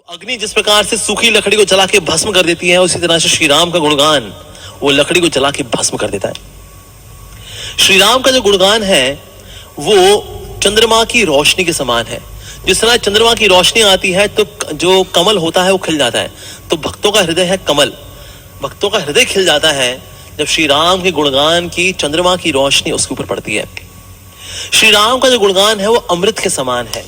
अग्नि जिस प्रकार से सूखी लकड़ी को जला के भस्म कर देती है, उसी तरह से श्री राम का गुणगान वो लकड़ी को जला के भस्म कर देता है। श्री राम का जो गुणगान है वो चंद्रमा की रोशनी के समान है। जिस तरह चंद्रमा की रोशनी आती है तो जो कमल होता है वो खिल जाता है, तो भक्तों का हृदय है कमल, भक्तों का हृदय खिल जाता है जब श्री राम के गुणगान की चंद्रमा की रोशनी उसके ऊपर पड़ती है। श्री राम का जो गुणगान है वो अमृत के समान है,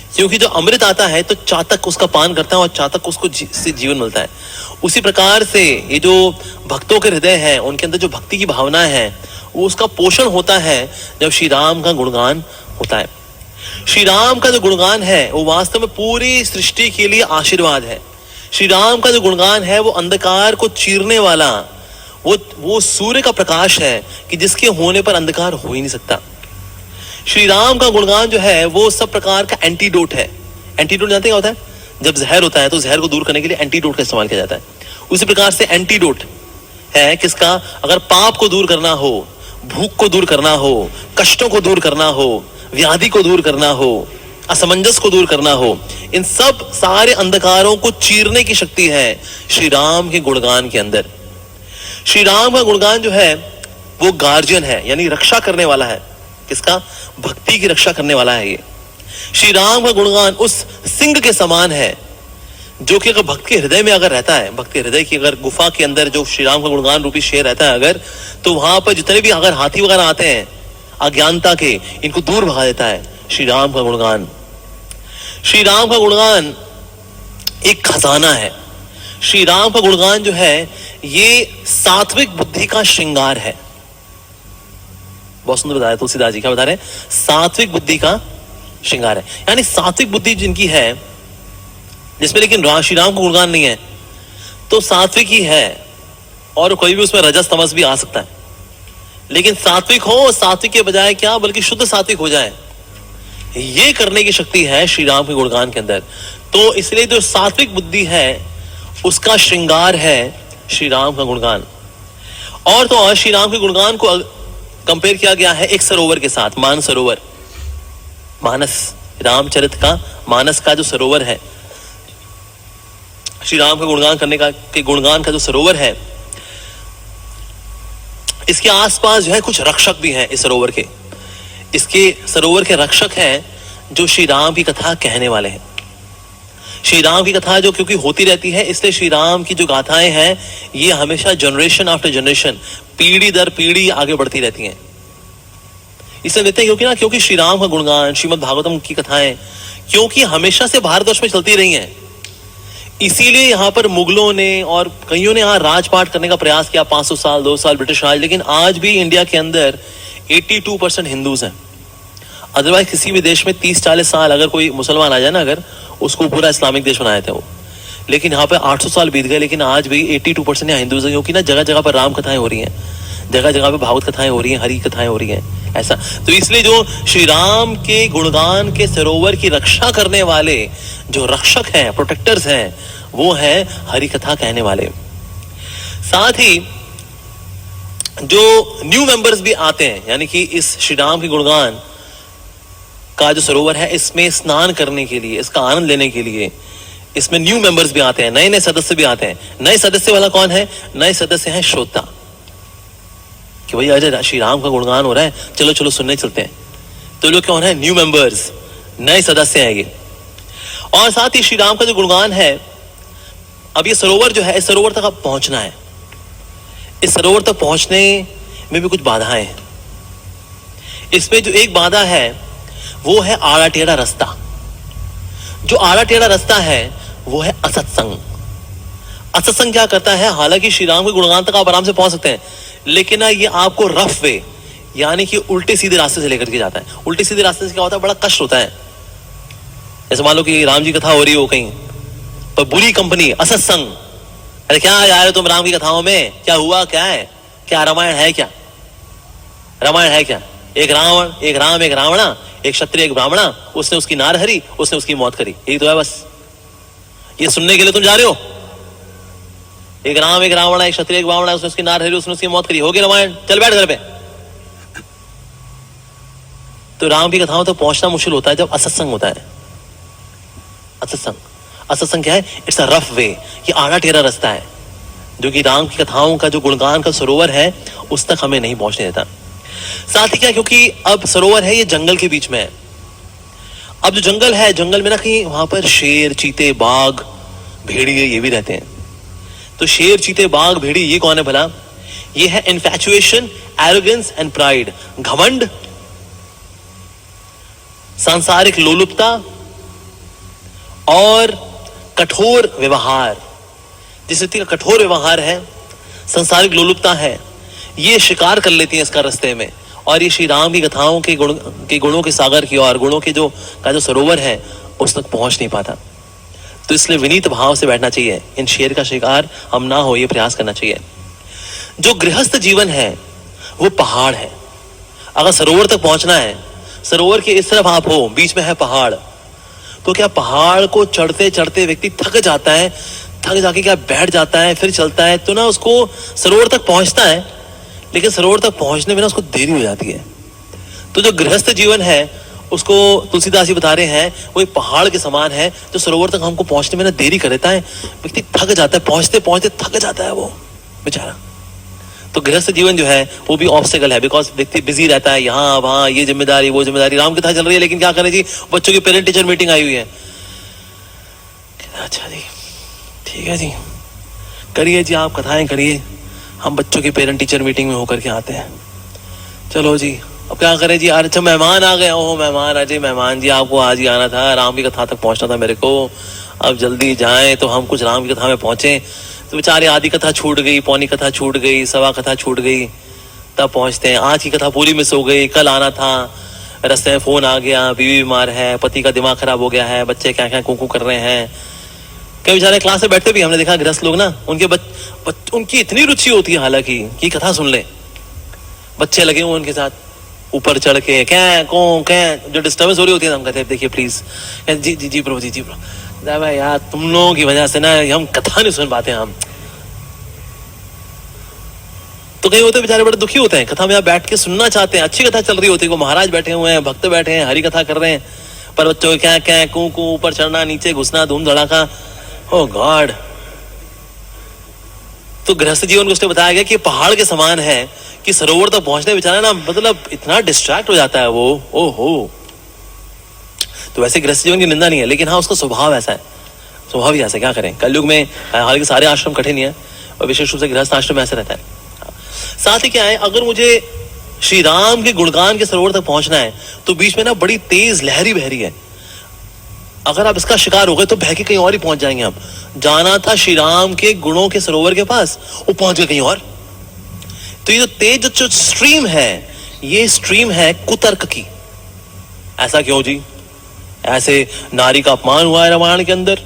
क्योंकि जो अमृत आता है तो चातक उसका पान करता है और चातक उसको से जीवन मिलता है। उसी प्रकार से ये जो भक्तों के हृदय है उनके अंदर जो भक्ति की भावना है वो उसका पोषण होता है जब श्री राम का गुणगान होता है। श्री राम का जो गुणगान है वो वास्तव में पूरी सृष्टि के लिए आशीर्वाद है। श्री राम का जो गुणगान है वो अंधकार को चीरने वाला वो सूर्य का प्रकाश है कि जिसके होने पर अंधकार हो ही नहीं सकता। श्री राम का गुणगान जो है वो सब प्रकार का एंटीडोट है। एंटीडोट जानते क्या होता है? जब जहर होता है तो जहर को दूर करने के लिए एंटीडोट का इस्तेमाल किया जाता है। उसी प्रकार से एंटीडोट है किसका? अगर पाप को दूर करना हो, भूख को दूर करना हो, कष्टों को दूर करना हो, व्याधि को दूर करना हो, असमंजस को दूर करना हो, इन सब सारे अंधकारों को चीरने की शक्ति है श्री राम के गुणगान के अंदर। श्री राम का गुणगान जो है वो गार्जियन है, यानी रक्षा करने वाला है। किसका? भक्ति की रक्षा करने वाला है ये। श्री राम का गुणगान उस सिंह के समान है जो कि अगर भक्त के हृदय में अगर रहता है, भक्त के हृदय की अगर गुफा के अंदर जो श्री राम का गुणगान रूपी शेर रहता है अगर, तो वहां पर जितने भी अगर हाथी वगैरह आते हैं अज्ञानता के, इनको दूर भगा देता है श्री राम का गुणगान। श्री राम का गुणगान एक खजाना है। श्री राम का गुणगान जो है ये सात्विक बुद्धि का श्रृंगार है। बहुत सुंदर बताया तुलसीदास जी। क्या बता रहे हैं? सात्विक बुद्धि का श्रृंगार है, यानी सात्विक बुद्धि जिनकी है, जिसमें लेकिन श्री राम का गुणगान नहीं है, तो सात्विक ही है और कोई भी उसमें रजस तमस भी आ सकता है, लेकिन सात्विक हो, सात्विक के बजाय क्या बल्कि शुद्ध सात्विक हो जाए, ये करने की शक्ति है श्री राम के गुणगान के अंदर। तो इसलिए जो सात्विक बुद्धि है उसका श्रृंगार है श्री राम का गुणगान। और तो और श्री राम के गुणगान को कंपेयर किया गया है एक सरोवर के साथ, मानस सरोवर। मानस रामचरित का मानस का जो सरोवर है, श्री राम का गुणगान करने का के गुणगान का जो सरोवर है, इसके आसपास जो है कुछ रक्षक भी हैं इस सरोवर के। इसके सरोवर के रक्षक हैं जो श्री राम की कथा कहने वाले हैं। श्री राम की कथा जो क्योंकि होती रहती है, इसलिए श्री राम की जो गाथाएं हैं ये हमेशा जनरेशन आफ्टर जनरेशन, पीढ़ी दर पीढ़ी आगे बढ़ती रहती हैं। इसलिए देखते हैं क्योंकि श्री राम का गुणगान, श्रीमद् भागवतम की कथाएं क्योंकि हमेशा से भारतवर्ष में चलती रही हैं, इसीलिए यहाँ पर मुगलों ने और कईयों ने यहाँ राजपाट करने का प्रयास किया 500 साल 2 साल ब्रिटिश राज, लेकिन आज भी इंडिया के अंदर 82% हिंदूज हैं। अदरवाइज किसी भी देश में 30-40 साल अगर कोई मुसलमान आ जाए ना, अगर उसको पूरा इस्लामिक देश बनाए थे वो, लेकिन यहाँ पे 800 साल बीत गए, लेकिन आज भी 82% यहाँ हिंदूज हैं, क्योंकि ना जगह जगह पर राम कथाएं हो रही हैं, जगह जगह पे भागवत कथाएं हो रही हैं, हरि कथाएं हो रही हैं, ऐसा। तो इसलिए जो श्री राम के गुणगान के सरोवर की रक्षा करने वाले जो रक्षक हैं, प्रोटेक्टर्स हैं, वो है हरि कथा कहने वाले। साथ ही जो न्यू मेंबर्स भी आते हैं, यानी कि इस श्री राम के गुणगान का जो सरोवर है इसमें स्नान करने के लिए, इसका आनंद लेने के लिए इसमें न्यू मेंबर्स भी आते हैं, नए नए सदस्य भी आते हैं। नए सदस्य वाला कौन है? नए सदस्य हैं श्रोता, कि भाई अरे श्री राम का गुणगान हो रहा है, चलो चलो सुनने चलते हैं। तो लोग कौन है? न्यू मेंबर्स, नए सदस्य हैं ये। और साथ ही श्री राम का जो गुणगान है, अब ये सरोवर जो है, इस सरोवर तक अब पहुंचना है। इस सरोवर तक पहुंचने में भी कुछ बाधाएं हैं। इसमें जो एक बाधा है वो है आड़ा टेढ़ा रास्ता। जो आड़ा टेढ़ा रास्ता है वो है असत्संग। असत्संग क्या करता है? हालांकि श्री राम के गुणगान तक आप आराम से पहुंच सकते हैं, लेकिन ना ये आपको रफ वे, यानी कि उल्टे सीधे रास्ते से लेकर के जाता है। उल्टे सीधे रास्ते से क्या होता है? बड़ा कष्ट होता है। जैसे मान लो कि राम जी कथा हो रही हो कहीं पर बुरी कंपनी, असत्संग, अरे क्या जा रहे हो तुम राम की कथाओं में? क्या हुआ? क्या है? क्या रामायण है? क्या रामायण है? क्या एक रावण, एक राम, एक रावणा, एक क्षत्रिय, एक ब्राह्मणा, उसने उसकी नार हरी, उसने उसकी मौत करी, यही तो है बस। ये सुनने के लिए तुम जा रहे हो? एक राम, एक रावण, एक क्षत्रिय, एक ब्राह्मण, उसने उसकी नार हरी, उसने उसकी मौत करी, हो गया रामायण, चल बैठ घर पे। तो राम की कथाओं तक पहुंचना मुश्किल होता है जब असत्संग होता है। असत्संग असत्संग क्या है? इट्स अ रफ वे, ये आड़ा टेढ़ा रास्ता है जो कि राम की कथाओं का जो गुणगान का सरोवर है उस तक हमें नहीं पहुंचने देता। साथ ही क्या, क्योंकि अब सरोवर है ये जंगल के बीच में है। अब जो जंगल है, जंगल में ना कहीं वहां पर शेर, चीते, बाघ, भेड़िए ये भी रहते हैं। तो शेर, चीते, बाघ, भेड़िए ये कौन है भला? ये है इन्फैचुएशन, एरोगेंस एंड प्राइड, घमंड, सांसारिक लोलुपता और कठोर व्यवहार। जिस व्यक्ति का कठोर व्यवहार है, सांसारिक लोलुपता है, ये शिकार कर लेती है इसका रास्ते में, और ये श्री राम की कथाओं के गुणों के सागर की ओर, गुणों के जो सरोवर है उस तक पहुंच नहीं पाता। तो इसलिए विनीत भाव से बैठना चाहिए, इन शेर का शिकार हम ना हो ये प्रयास करना चाहिए। जो गृहस्थ जीवन है वो पहाड़ है। अगर सरोवर तक पहुंचना है, सरोवर के इस तरफ आप हो, बीच में है पहाड़, तो क्या पहाड़ को चढ़ते चढ़ते व्यक्ति थक जाता है, थक जाके क्या बैठ जाता है, फिर चलता है, तो ना उसको सरोवर तक पहुंचता है, लेकिन सरोवर तक पहुंचने में ना उसको देरी हो जाती है। तो जो गृहस्थ जीवन है उसको तुलसीदास जी बता रहे हैं वो एक पहाड़ के समान है जो सरोवर तक हमको पहुंचने में ना देरी कर देता है। व्यक्ति थक जाता है, पहुंचते पहुंचते थक जाता है वो बेचारा। तो गृहस्थ जीवन जो है वो भी ऑब्स्टेकल है, बिकॉज व्यक्ति बिजी रहता है, यहाँ वहां, ये जिम्मेदारी, वो जिम्मेदारी। राम कथा चल रही है लेकिन क्या करें जी, बच्चों की पेरेंट टीचर मीटिंग आई हुई है। अच्छा जी, ठीक है जी, करिए जी, आप कथाएं करिए, हम बच्चों की पेरेंट टीचर मीटिंग में होकर के आते हैं। चलो जी, अब क्या करें जी, अच्छा मेहमान आ गए, ओह मेहमान, अजय मेहमान जी, आपको आज ही आना था, राम की कथा तक पहुंचना था मेरे को, अब जल्दी जाएं तो हम कुछ राम की कथा में पहुंचे। तो बेचारे आधी कथा छूट गई, पौनी कथा छूट गई, सवा कथा छूट गई, तब पहुंचते हैं। आज की कथा पूरी मिस हो गई, कल आना था, रास्ते में फोन आ गया, बीवी बीमार है, पति का दिमाग खराब हो गया है, बच्चे क्या क्या कूकू कर रहे हैं। कई बेचारे क्लास में बैठते भी हमने देखा, गृहस्थ लोग ना, उनके उनकी इतनी रुचि होती है हालांकि कि कथा सुन ले, बच्चे लगे हुए उनके साथ, ऊपर चढ़ के क्या को क्या जो डिस्टर्बेंस हो रही होती है, हम कहते हैं देखिए प्लीज, जी जी जी प्रभु, जी जी प्रभु, यार तुम लोगों की वजह से ना हम कथा नहीं सुन पाते हम। तो कई होते बेचारे बड़े दुखी होते हैं, कथा में आप बैठ के सुनना चाहते हैं, अच्छी कथा चल रही होती है, महाराज बैठे हुए हैं, भक्त बैठे हैं, हरी कथा कर रहे हैं, पर बच्चों को क्या क्या कू कू, ऊपर चढ़ना, नीचे घुसना, धूम धड़ाका, ओह गॉड। तो गृहस्थ जीवन को उसने बताया गया कि पहाड़ के समान है कि सरोवर तक पहुंचने बेचारा ना, मतलब इतना डिस्ट्रैक्ट हो जाता है वो, ओहो। तो वैसे गृहस्थ जीवन की निंदा नहीं है, लेकिन हाँ उसका स्वभाव ऐसा है, स्वभाव ही ऐसा, क्या करें, कलयुग में हालांकि सारे आश्रम कठिन ही है और विशेष रूप से गृहस्थ आश्रम ऐसा रहता है। साथ ही क्या है, अगर मुझे श्री राम के गुणगान के सरोवर तक पहुंचना है तो बीच में ना बड़ी तेज लहरी बह रही है। अगर आप इसका शिकार हो गए तो बह के कहीं और ही पहुंच जाएंगे। हम जाना था श्री राम के गुणों के सरोवर के पास, वो पहुंच गए कहीं और। तो ये जो तेज जो स्ट्रीम है, ये स्ट्रीम है कुतर्क की। ऐसा क्यों जी? ऐसे नारी का अपमान हुआ है रामायण के अंदर,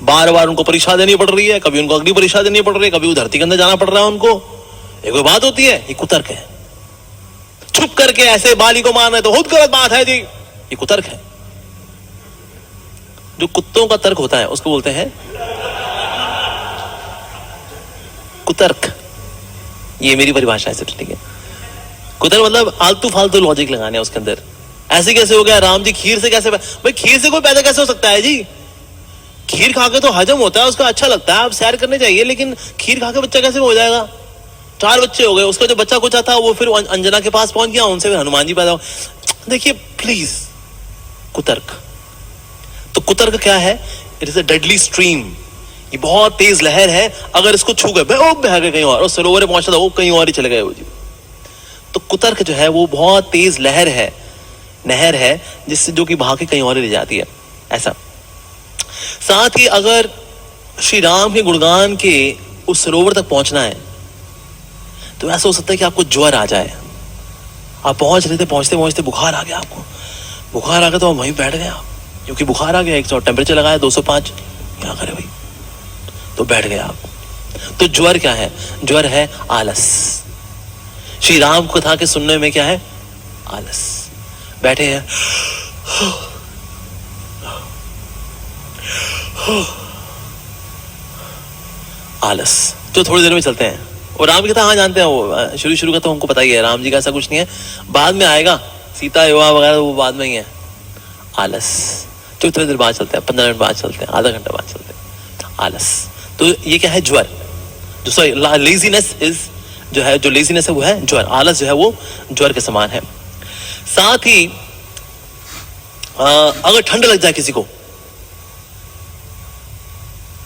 बार बार उनको परीक्षा देनी पड़ रही है, कभी उनको अग्नि परीक्षा देनी पड़ रही है, कभी वो धरती के अंदर जाना पड़ रहा है उनको। ये कोई बात होती है? ये कुतर्क है। छुप करके ऐसे बाली को मारना है तो बहुत गलत बात है जी, ये कुतर्क है। जो कुत्तों का तर्क होता है उसको बोलते हैं कुतर्क। ये मेरी परिभाषा है, ठीक है। कुतर्क मतलब आलतू फालतू लॉजिक लगाने उसके अंदर। ऐसे कैसे हो गया राम जी, खीर से कैसे, भाई खीर से कोई पैदा कैसे हो सकता है जी? खीर खा के तो हजम होता है, उसका अच्छा लगता है, आप सैर करने चाहिए, लेकिन खीर खा के बच्चा कैसे हो जाएगा? 4 बच्चे हो गए, उसका जो बच्चा कुछ था वो फिर अंजना के पास पहुंच गया, उनसे फिर हनुमान जी पैदा हो। देखिए प्लीज, कुतर्क। तो कुतर्क क्या है? It is a deadly stream. ये बहुत तेज लहर है, अगर इसको छू गए बह गए कहीं और सरोवर पहुंचा था वो कहीं और ही चले गए वो जी। तो कुतर्क जो है वो बहुत तेज लहर है, नहर है, जिससे जो कि भाग के कहीं और ही ले जाती है, ऐसा। साथ ही अगर श्री राम के गुणगान के उस सरोवर तक पहुंचना है तो ऐसा हो सकता है कि आपको ज्वर आ जाए। आप पहुंच रहे थे, पहुंचते पहुंचते बुखार आ गया, आपको बुखार आ गया तो वहीं बैठ गए आप, क्योंकि बुखार आ गया, 100 टेम्परेचर लगाया 205, क्या करे भाई, तो बैठ गए आप। तो ज्वर क्या है? ज्वर है आलस। श्री राम कथा के सुनने में क्या है? आलस। बैठे हैं, आलस, तो थोड़ी देर में चलते हैं। और राम की कथा हाँ जानते हैं, वो शुरू का तो हमको पता ही है, राम जी का ऐसा कुछ नहीं है, बाद में आएगा, सीता विवाह वगैरह वो बाद में ही है। आलस, तो इतने देर बाद चलते हैं, 15 मिनट बाद चलते हैं, आधा घंटा बाद चलते हैं। आलस, तो ये क्या है? ज्वर। जो सॉरी लेजीनेस इज जो है, जो लेजीनेस है वो है ज्वर। आलस जो है वो ज्वर के समान है। साथ ही अगर ठंड लग जाए किसी को,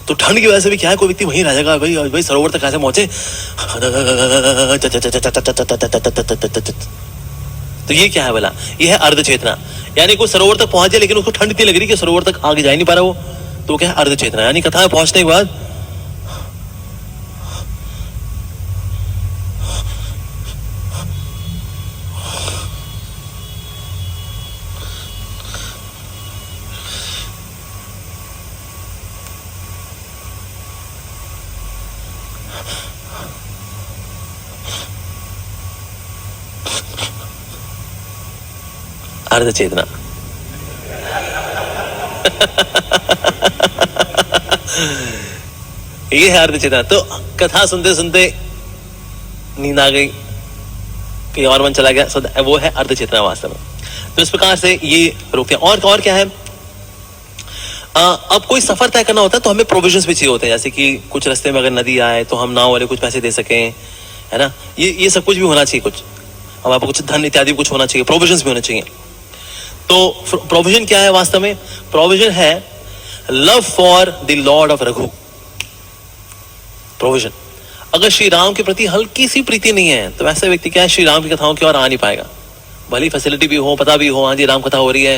तो ठंड की वजह से भी क्या है, कोई व्यक्ति वहीं रह जाएगा, भाई भाई सरोवर तक कैसे पहुंचे, तो ये क्या है बोला? ये है अर्ध चेतना। यानी कोई सरोवर तक पहुंच जाए लेकिन उसको ठंड इतनी लग रही कि सरोवर तक आगे जा ही नहीं पा रहा वो, तो क्या है? अर्ध चेतना। यानी कथा में पहुंचने के बाद अर्ध चेतना। ये है अर्ध चेतना। तो कथा सुनते सुनते नींद आ गई, कहीं और मन चला गया, वो है अर्ध चेतना वास्तव में। तो इस प्रकार से ये रोकते हैं। और क्या है, अब कोई सफर तय करना होता है तो हमें प्रोविजंस भी चाहिए होते हैं, जैसे कि कुछ रास्ते में अगर नदी आए तो हम नाव वाले कुछ पैसे दे सकें, है ना। ये सब कुछ भी होना चाहिए, कुछ हमारे कुछ धन इत्यादि कुछ होना चाहिए, प्रोविजंस भी होने चाहिए। तो प्रोविजन क्या है वास्तव में? प्रोविजन है love for the Lord of Raghu. Provision, अगर श्री राम के प्रति हल्की सी प्रीति नहीं है तो वैसे व्यक्ति क्या है, श्री राम की कथाओं की ओर आ नहीं पाएगा। भली फैसिलिटी भी हो, पता भी हो, हाँ जी राम कथा हो रही है,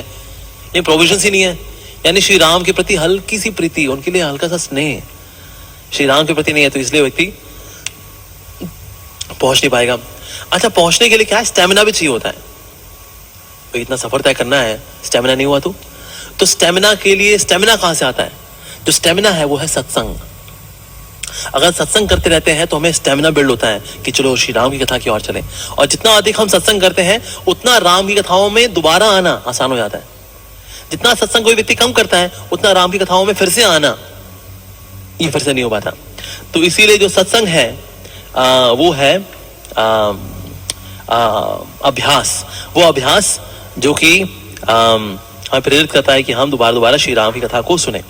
ये प्रोविजन ही नहीं है। यानी श्री राम के प्रति हल्की सी प्रीति, उनके लिए हल्का सा स्नेह श्री राम के प्रति नहीं है, तो इसलिए व्यक्ति पहुंच नहीं पाएगा। अच्छा, पहुंचने के लिए क्या है? स्टेमिना भी चाहिए होता है। भाई इतना सफर तय करना है, स्टेमिना नहीं हुआ तो स्टेमिना के लिए, स्टेमिना कहां से आता है? जो स्टेमिना है वो है सत्संग। अगर सत्संग करते रहते हैं तो हमें स्टेमिना बिल्ड होता है कि चलो श्री राम की कथा की ओर चलें। और जितना अधिक हम सत्संग करते हैं उतना राम की कथाओं में दोबारा आना आसान हो जाता है। जितना सत्संग कोई व्यक्ति कम करता है उतना राम की कथाओं में फिर से आना ये फिर से नहीं हो पाता। तो इसीलिए जो सत्संग है वो है अभ्यास। वो अभ्यास जो कि हमें प्रेरित करता है कि हम दोबारा श्री राम की कथा को सुने।